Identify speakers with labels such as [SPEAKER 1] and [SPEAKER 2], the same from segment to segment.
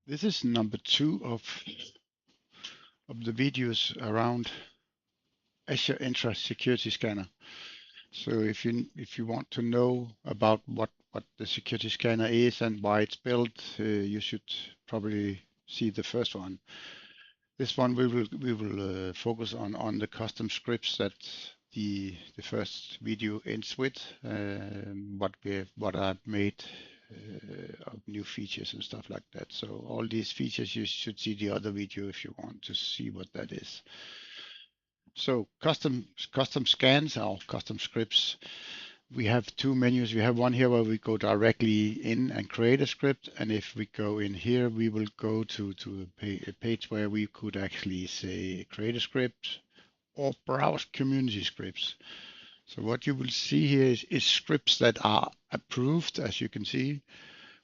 [SPEAKER 1] This is number 2 of the videos around Azure Entra security scanner. So if you want to know about what the security scanner is and why it's built, you should probably see the first one. This one we will focus on the custom scripts that the first video ends with, what I've made of new features and stuff like that. So all these features, you should see the other video if you want to see what that is. So custom scans or custom scripts. We have two menus. We have one here where we go directly in and create a script, and if we go in here, we will go to a page where we could actually say create a script or browse community scripts. So what you will see here is scripts that are approved, as you can see.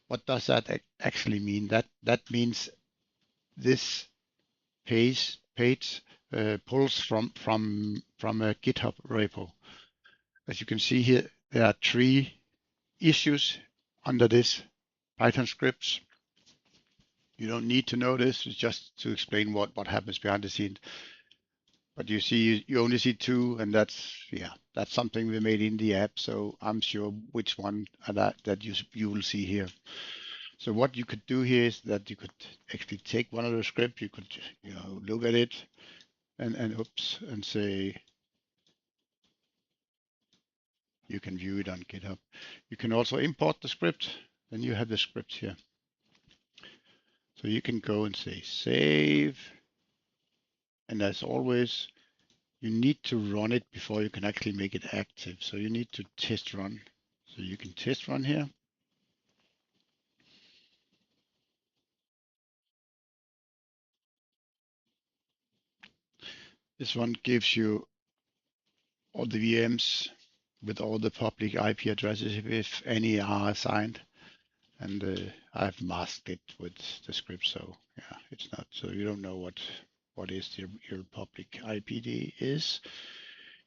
[SPEAKER 1] What does that actually mean? That means this page pulls from a GitHub repo. As you can see here, there are 3 issues under this Python scripts. You don't need to know this, it's just to explain what happens behind the scenes. But you see, you only see 2, and that's something we made in the app. So I'm sure which one that you will see here. So what you could do here is that you could actually take one of the scripts, you could look at it and say you can view it on GitHub. You can also import the script, and you have the script here. So you can go and say save, and as always, you need to run it before you can actually make it active. So you need to test run. So you can test run here. This one gives you all the VMs with all the public IP addresses if any are assigned. And I've masked it with the script, so yeah, it's not. So you don't know what is your public IPD is.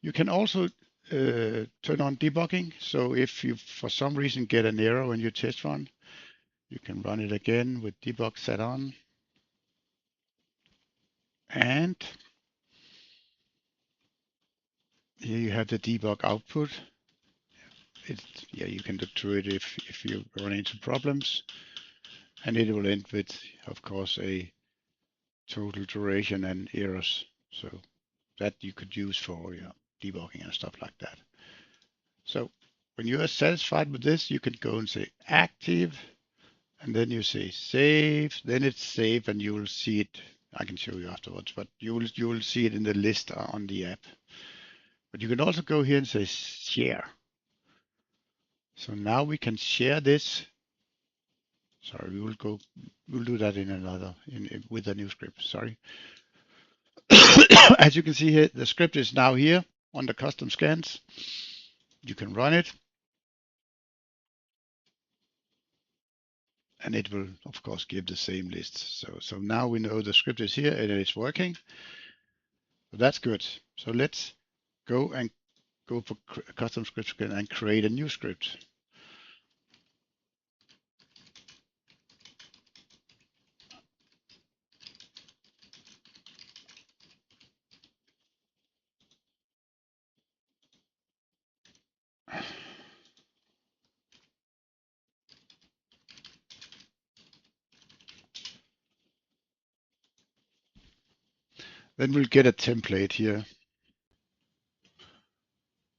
[SPEAKER 1] You can also turn on debugging. So if you for some reason get an error when you test run, you can run it again with debug set on. And here you have the debug output. You can look through it if you run into problems. And it will end with, of course, a total duration and errors. So that you could use for debugging and stuff like that. So when you are satisfied with this, you can go and say active, and then you say save. Then it's saved, and you will see it. I can show you afterwards, but you will see it in the list on the app. But you can also go here and say share. So now we can share this. Sorry, we'll do that with a new script. Sorry. As you can see here, the script is now here on the custom scans. You can run it, and it will, of course, give the same list. So now we know the script is here and it's working. So that's good. So let's go for custom scripts again and create a new script. Then we'll get a template here.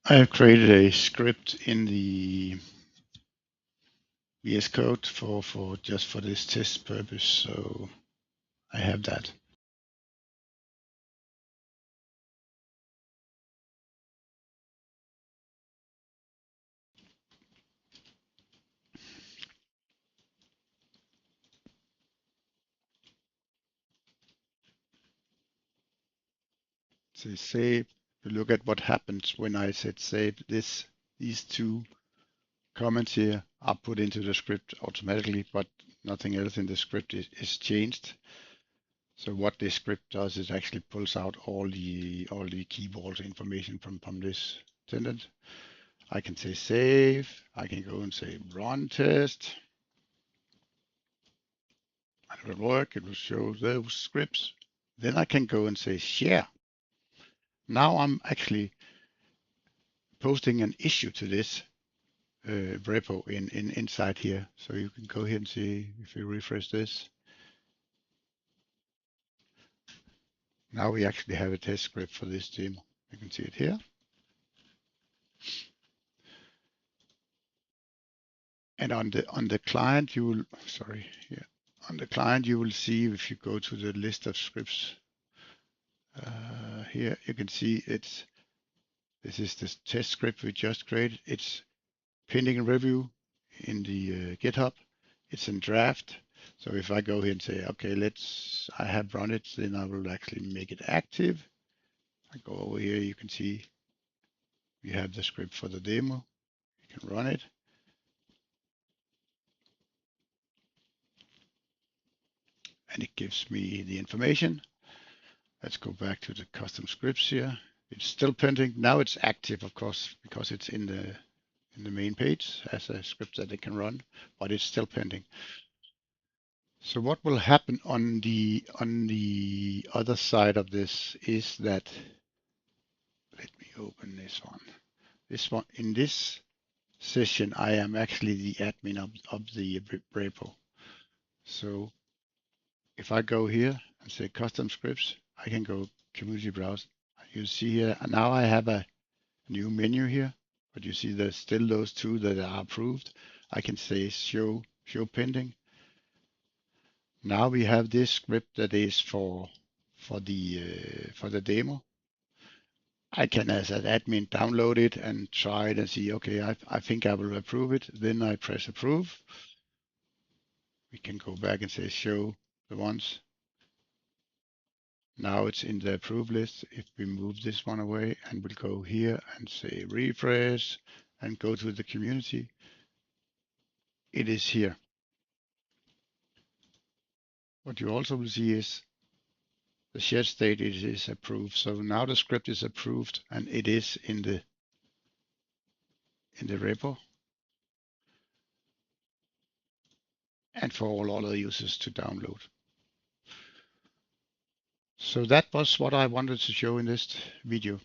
[SPEAKER 1] I have created a script in the VS Code for just for this test purpose. So I have that. Say save. You look at what happens when I said save. These 2 comments here are put into the script automatically, but nothing else in the script is changed. So what this script does is actually pulls out all the key vault information from this tenant. I can say save. I can go and say run test. will work. It will show those scripts. Then I can go and say share. Now I'm actually posting an issue to this repo inside here. So you can go here and see if you refresh this. Now we actually have a test script for this demo. You can see it here. And on the client, you will, sorry, yeah, on the client, you will see if you go to the list of scripts here, you can see this is the test script we just created. It's pending review in the GitHub. It's in draft. So if I go here and say, okay, I have run it, then I will actually make it active. I go over here, you can see we have the script for the demo. You can run it. And it gives me the information. Let's go back to the custom scripts here. It's still pending. Now it's active, of course, because it's in the main page as a script that it can run, but it's still pending. So what will happen on the other side of this is that, let me open this one. This one, in this session, I am actually the admin of the repo. So if I go here and say custom scripts, I can go community browse. You see here, now I have a new menu here, but you see there's still those two that are approved. I can say show pending. Now we have this script that is for the demo. I can, as an admin, download it and try it and see, okay, I think I will approve it. Then I press approve. We can go back and say show the ones. Now it's in the approved list. If we move this one away and we'll go here and say refresh and go to the community, it is here. What you also will see is the shared state is approved. So now the script is approved and it is in the repo and for all other users to download. So that was what I wanted to show in this video.